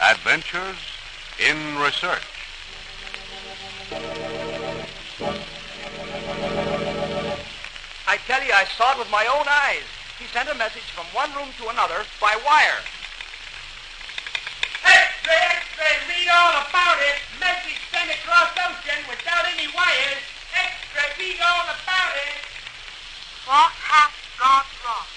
Adventures in Research. I tell you, I saw it with my own eyes. He sent a message from one room to another by wire. X-ray, X-ray, read all about it. Message sent across ocean without any wires. X-ray, read all about it. What has gone wrong?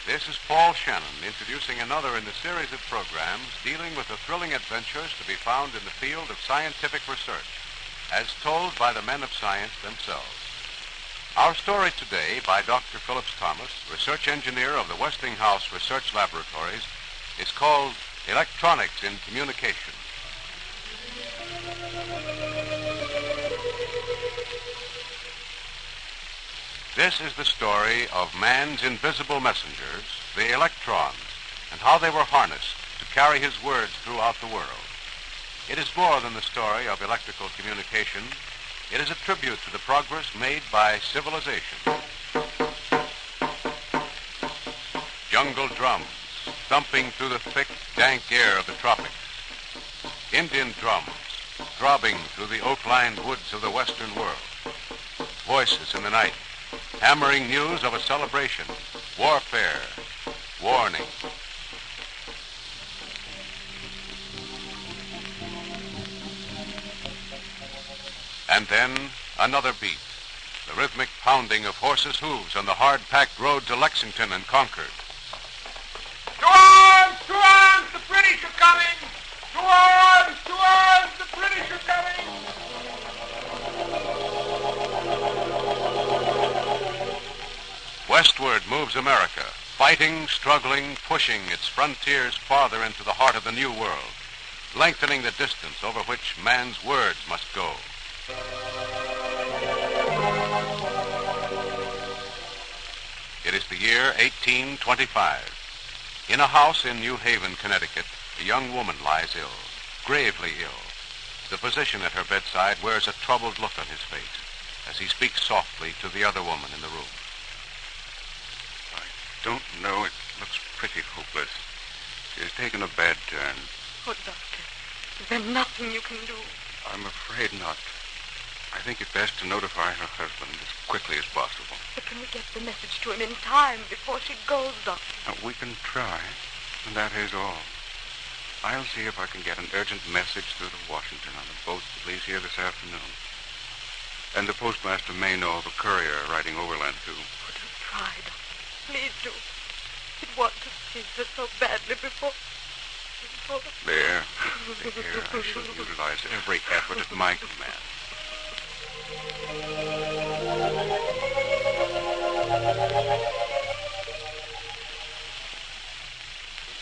This is Paul Shannon introducing another in the series of programs dealing with the thrilling adventures to be found in the field of scientific research, as told by the men of science themselves. Our story today, by Dr. Phillips Thomas, research engineer of the Westinghouse Research Laboratories, is called Electronics in Communication. This is the story of man's invisible messengers, the electrons, and how they were harnessed to carry his words throughout the world. It is more than the story of electrical communication. It is a tribute to the progress made by civilization. Jungle drums thumping through the thick, dank air of the tropics. Indian drums throbbing through the oak-lined woods of the western world. Voices in the night, hammering news of a celebration, warfare, warning. And then another beat, the rhythmic pounding of horses' hooves on the hard-packed road to Lexington and Concord. To arms! To arms! The British are coming! To arms! To arms! The British are coming! Westward moves America, fighting, struggling, pushing its frontiers farther into the heart of the New World, lengthening the distance over which man's words must go. It is the year 1825. In a house in New Haven, Connecticut, a young woman lies ill, gravely ill. The physician at her bedside wears a troubled look on his face as he speaks softly to the other woman in the room. I don't know. It looks pretty hopeless. She has taken a bad turn. Oh, Doctor, is there nothing you can do? I'm afraid not. I think it best to notify her husband as quickly as possible. But can we get the message to him in time before she goes, Doctor? We can try, and that is all. I'll see if I can get an urgent message through to Washington on the boat that leaves here this afternoon. And the postmaster may know of a courier riding overland, too. Would you try, Doctor? Please do. He'd want to see her so badly before... There. I shall utilize every effort at my command.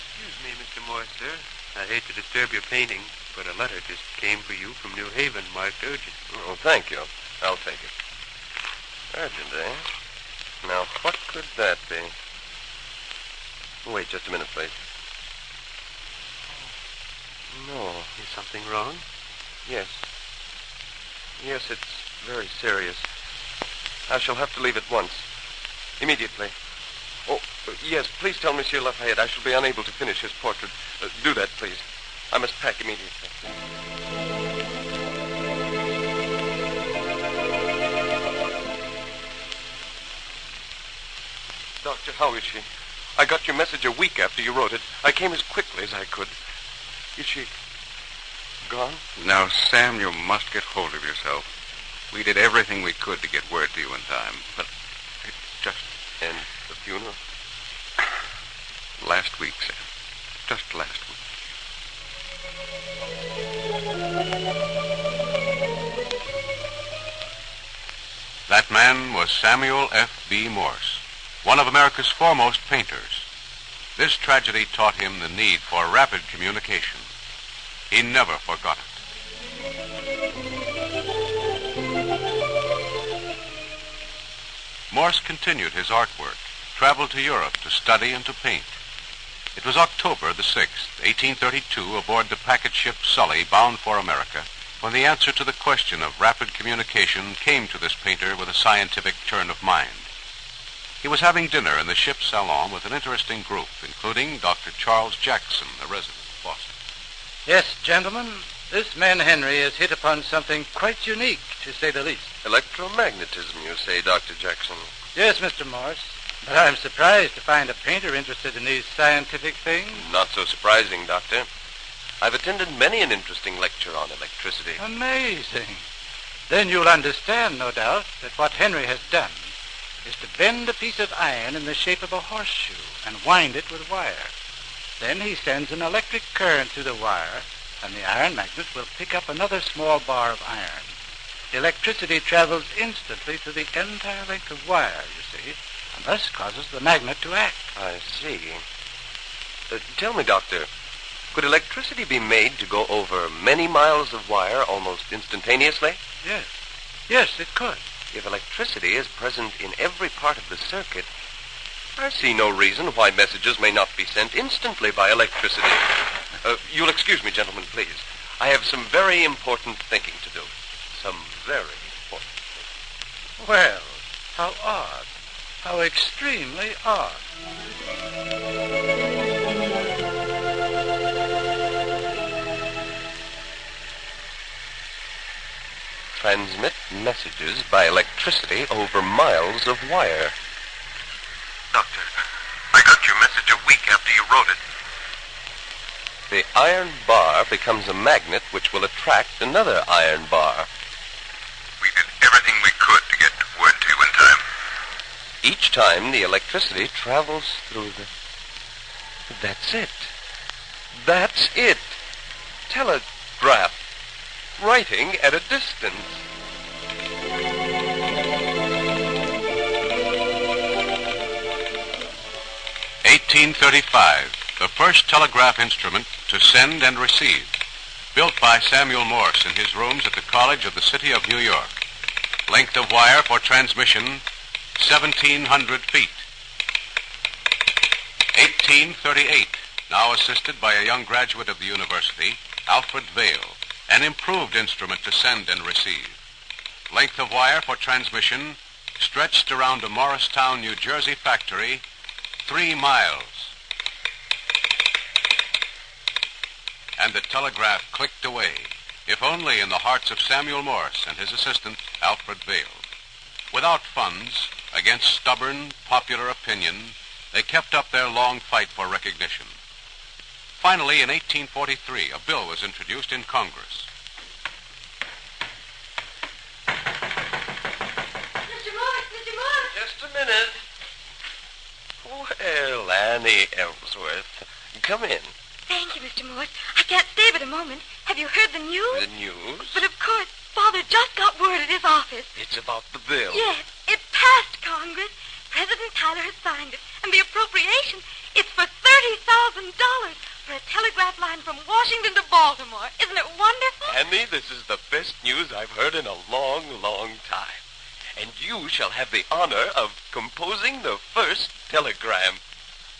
Excuse me, Mr. Morse, sir. I hate to disturb your painting, but a letter just came for you from New Haven marked urgent. Oh, thank you. I'll take it. Urgent, eh? Now, what could that be? Wait just a minute, please. No. Is something wrong? Yes. Yes, it's very serious. I shall have to leave at once. Immediately. Oh, yes, please tell Monsieur Lafayette I shall be unable to finish his portrait. Do that, please. I must pack immediately. Doctor, how is she? I got your message a week after you wrote it. I came as quickly as I could. Is she gone? Now, Sam, you must get hold of yourself. We did everything we could to get word to you in time, but it just... And the funeral? Last week, Sam. Just last week. That man was Samuel F.B. Morse, one of America's foremost painters. This tragedy taught him the need for rapid communication. He never forgot it. Morse continued his artwork, traveled to Europe to study and to paint. It was October the 6th, 1832, aboard the packet ship Sully, bound for America, when the answer to the question of rapid communication came to this painter with a scientific turn of mind. He was having dinner in the ship's salon with an interesting group, including Dr. Charles Jackson, a resident of Boston. Yes, gentlemen, this man Henry has hit upon something quite unique, to say the least. Electromagnetism, you say, Dr. Jackson? Yes, Mr. Morse, but I'm surprised to find a painter interested in these scientific things. Not so surprising, Doctor. I've attended many an interesting lecture on electricity. Amazing. Then you'll understand, no doubt, that what Henry has done is to bend a piece of iron in the shape of a horseshoe and wind it with wire. Then he sends an electric current through the wire, and the iron magnet will pick up another small bar of iron. The electricity travels instantly through the entire length of wire, you see, and thus causes the magnet to act. I see. Tell me, Doctor, could electricity be made to go over many miles of wire almost instantaneously? Yes. Yes, it could. If electricity is present in every part of the circuit, I see no reason why messages may not be sent instantly by electricity. You'll excuse me, gentlemen, please. I have some very important thinking to do. Some very important thinking. Well, how odd. How extremely odd. Transmit messages by electricity over miles of wire. Doctor, I got your message a week after you wrote it. The iron bar becomes a magnet which will attract another iron bar. We did everything we could to get word to you in time. Each time the electricity travels through the... That's it. That's it. Telegraph. Writing at a distance. (1835), the first telegraph instrument to send and receive, built by Samuel Morse in his rooms at the College of the City of New York. Length of wire for transmission, 1,700 feet. 1838, now assisted by a young graduate of the university, Alfred Vail, an improved instrument to send and receive. Length of wire for transmission, stretched around a Morristown, New Jersey factory, 3 miles. And the telegraph clicked away, if only in the hearts of Samuel Morse and his assistant, Alfred Vail. Without funds, against stubborn popular opinion, they kept up their long fight for recognition. Finally, in 1843, a bill was introduced in Congress. Mr. Morse! Just a minute. Well, Annie Ellsworth, come in. Thank you, Mr. Morse. I can't stay but a moment. Have you heard the news? The news? But of course, Father just got word at his office. It's about the bill. Yes, it passed Congress. President Tyler has signed it, and the appropriation is for $30,000 for a telegraph line from Washington to Baltimore. Isn't it wonderful? Annie, this is the best news I've heard in a long, long time. And you shall have the honor of composing the first telegram.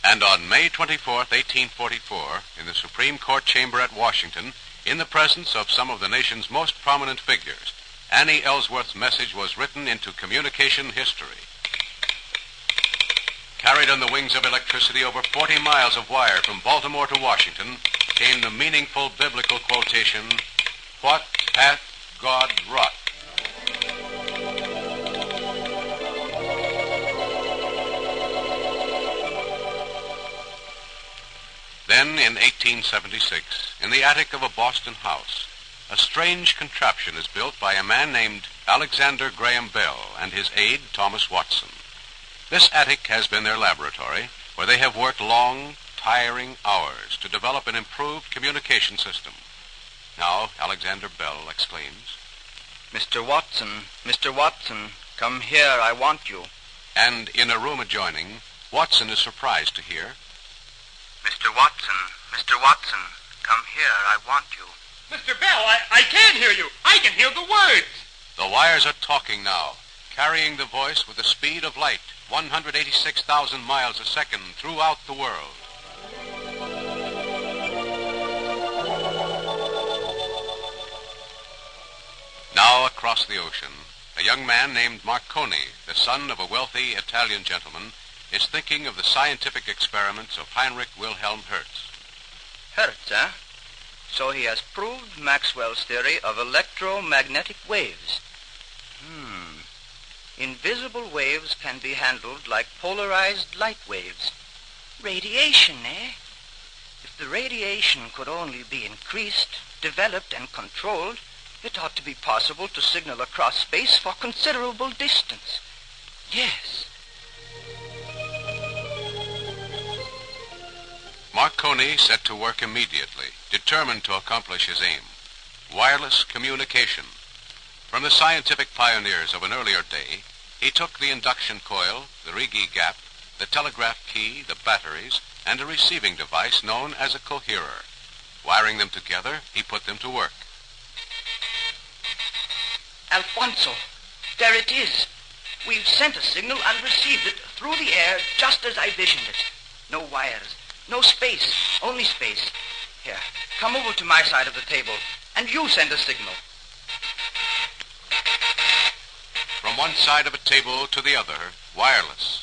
And on May 24th, 1844, in the Supreme Court chamber at Washington, in the presence of some of the nation's most prominent figures, Annie Ellsworth's message was written into communication history. Carried on the wings of electricity over 40 miles of wire from Baltimore to Washington came the meaningful biblical quotation, "What hath God wrought?" Then, in 1876, in the attic of a Boston house, a strange contraption is built by a man named Alexander Graham Bell and his aide, Thomas Watson. This attic has been their laboratory, where they have worked long, tiring hours to develop an improved communication system. Now, Alexander Bell exclaims, Mr. Watson, come here, I want you. and in a room adjoining, Watson is surprised to hear, Mr. Watson, come here, I want you. Mr. Bell, I can hear you. I can hear the words. the wires are talking now, carrying the voice with the speed of light, 186,000 miles a second throughout the world. across the ocean, a young man named Marconi, the son of a wealthy Italian gentleman, is thinking of the scientific experiments of Heinrich Wilhelm Hertz. Hertz, eh? So he has proved Maxwell's theory of electromagnetic waves. Invisible waves can be handled like polarized light waves. Radiation, eh? If the radiation could only be increased, developed, and controlled, it ought to be possible to signal across space for considerable distance. Yes. Marconi set to work immediately, determined to accomplish his aim: wireless communication. From the scientific pioneers of an earlier day, he took the induction coil, the Righi gap, the telegraph key, the batteries, and a receiving device known as a coherer. Wiring them together, he put them to work. Alfonso, there it is. We've sent a signal and received it through the air just as I visioned it. No wires, no space, only space. Here, come over to my side of the table, and you send a signal. From one side of a table to the other, wireless.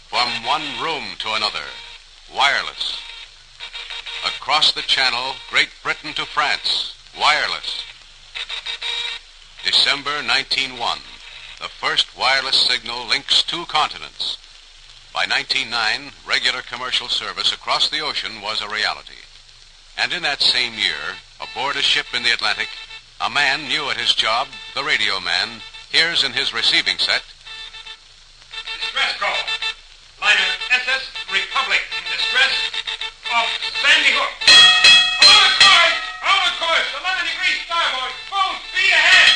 From one room to another, wireless. Across the Channel, Great Britain to France, wireless. December 1901. The first wireless signal links two continents. By 1909, regular commercial service across the ocean was a reality. And in that same year, aboard a ship in the Atlantic, a man new at his job, the radio man, hears in his receiving set, Distress call. Liner SS Republic in distress off Sandy Hook. On course, 11 degrees starboard, full speed ahead.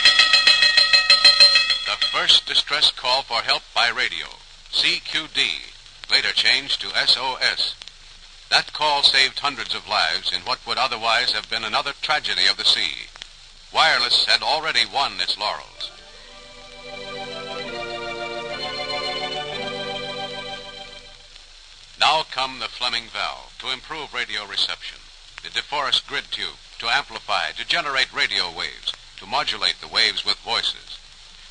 the first distress call for help by radio, CQD, later changed to SOS. That call saved hundreds of lives in what would otherwise have been another tragedy of the sea. Wireless had already won its laurels. Now come the Fleming valve to improve radio reception, the DeForest grid tube to amplify, to generate radio waves, to modulate the waves with voices.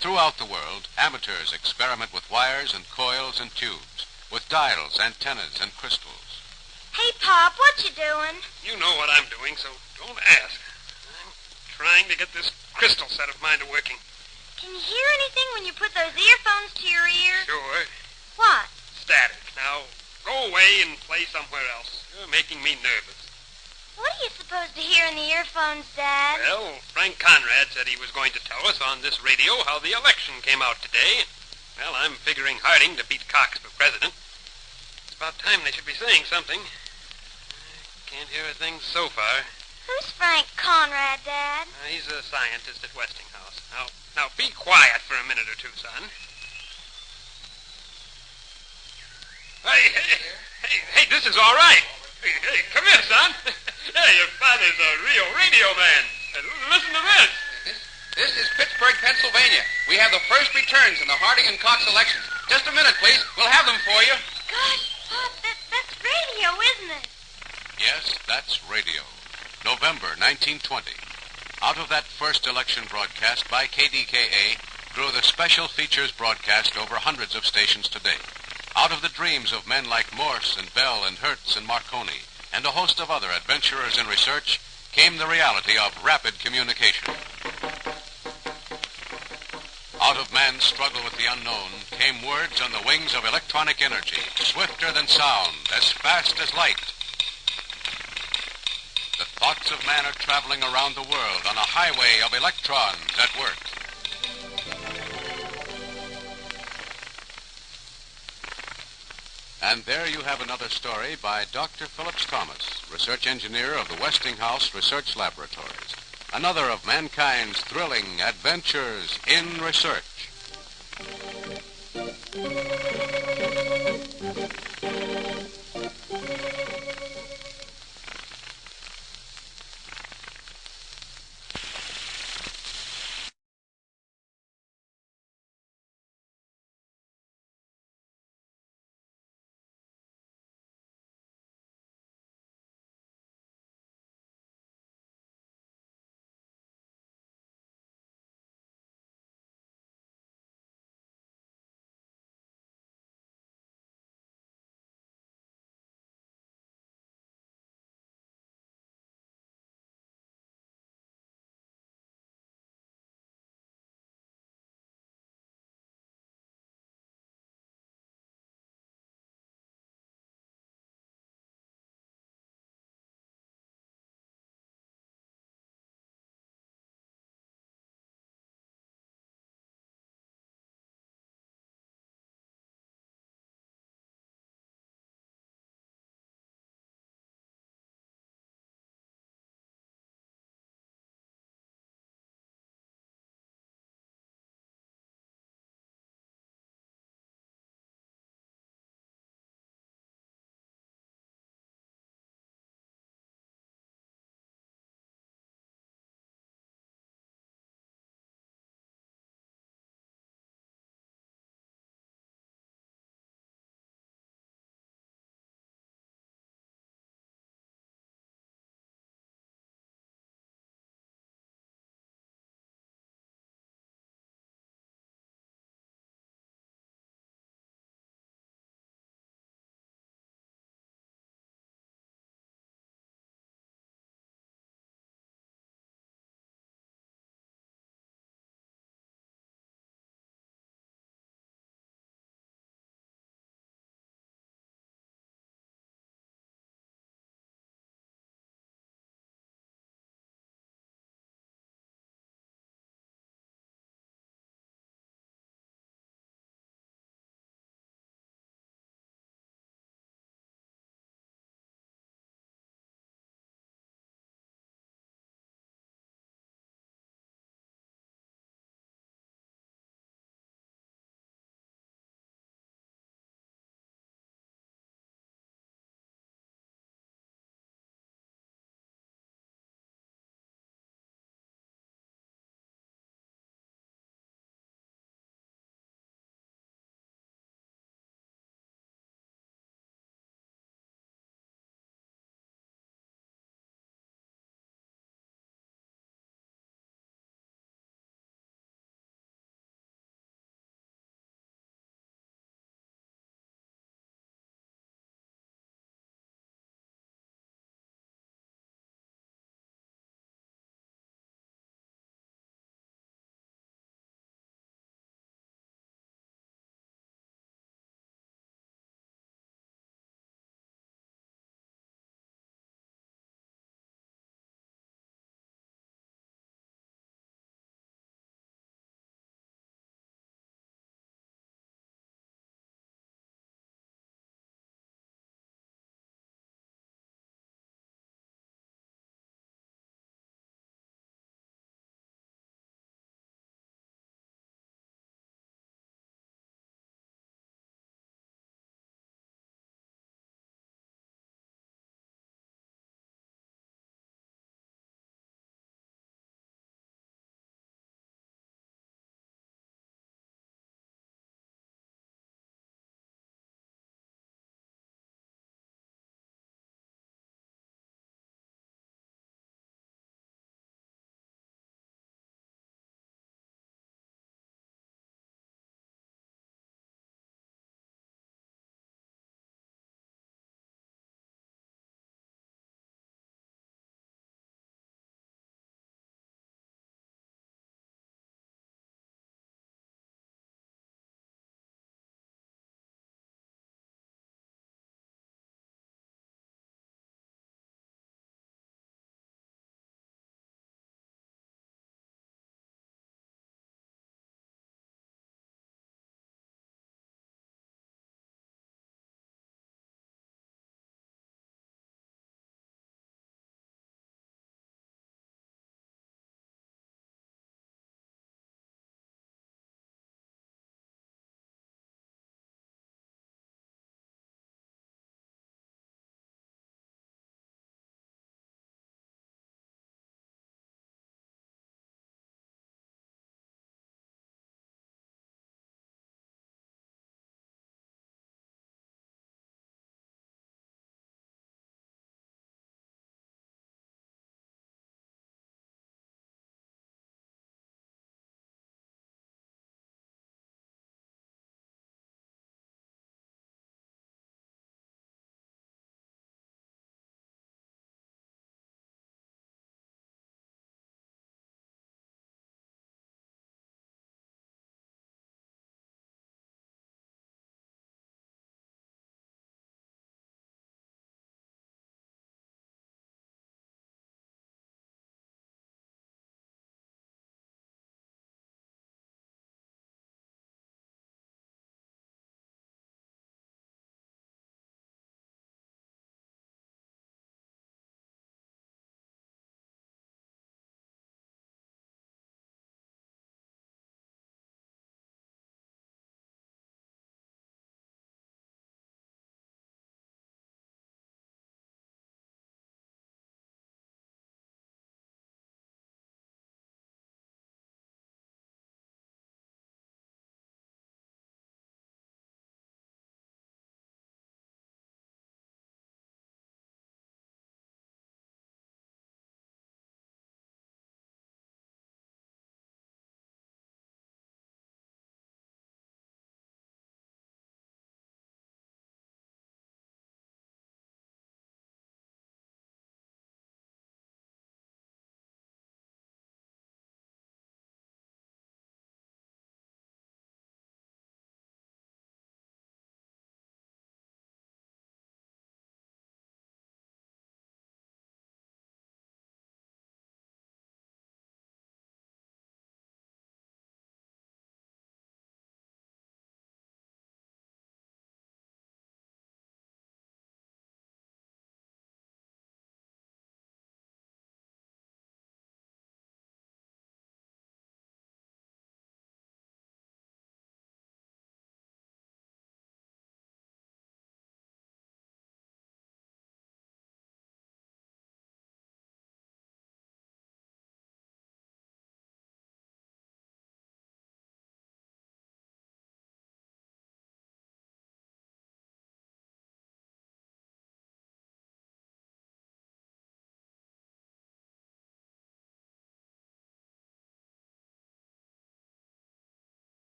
Throughout the world, amateurs experiment with wires and coils and tubes, with dials, antennas, and crystals. Hey, Pop, what you doing? You know what I'm doing, so don't ask. I'm trying to get this crystal set of mine to working. Can you hear anything when you put those earphones to your ear? Sure. What? Static. Now, go away and play somewhere else. You're making me nervous. What are you supposed to hear in the earphones, Dad? Well, Frank Conrad said he was going to tell us on this radio how the election came out today. Well, I'm figuring Harding to beat Cox for president. It's about time they should be saying something. Can't hear a thing so far. Who's Frank Conrad, Dad? He's a scientist at Westinghouse. Now be quiet for a minute or two, son. Hey, this is all right. Hey, come here, son. Hey, your father's a real radio man. Listen to this. This is Pittsburgh, Pennsylvania. We have the first returns in the Harding and Cox elections. Just a minute, please. We'll have them for you. Gosh, Pop, that's radio, isn't it? Yes, that's radio. November 1920. Out of that first election broadcast by KDKA grew the special features broadcast over hundreds of stations today. Out of the dreams of men like Morse and Bell and Hertz and Marconi and a host of other adventurers in research came the reality of rapid communication. Out of man's struggle with the unknown came words on the wings of electronic energy, swifter than sound, as fast as light. The thoughts of man are traveling around the world on a highway of electrons at work. And there you have another story by Dr. Phillips Thomas, research engineer of the Westinghouse Research Laboratories. Another of mankind's thrilling adventures in research.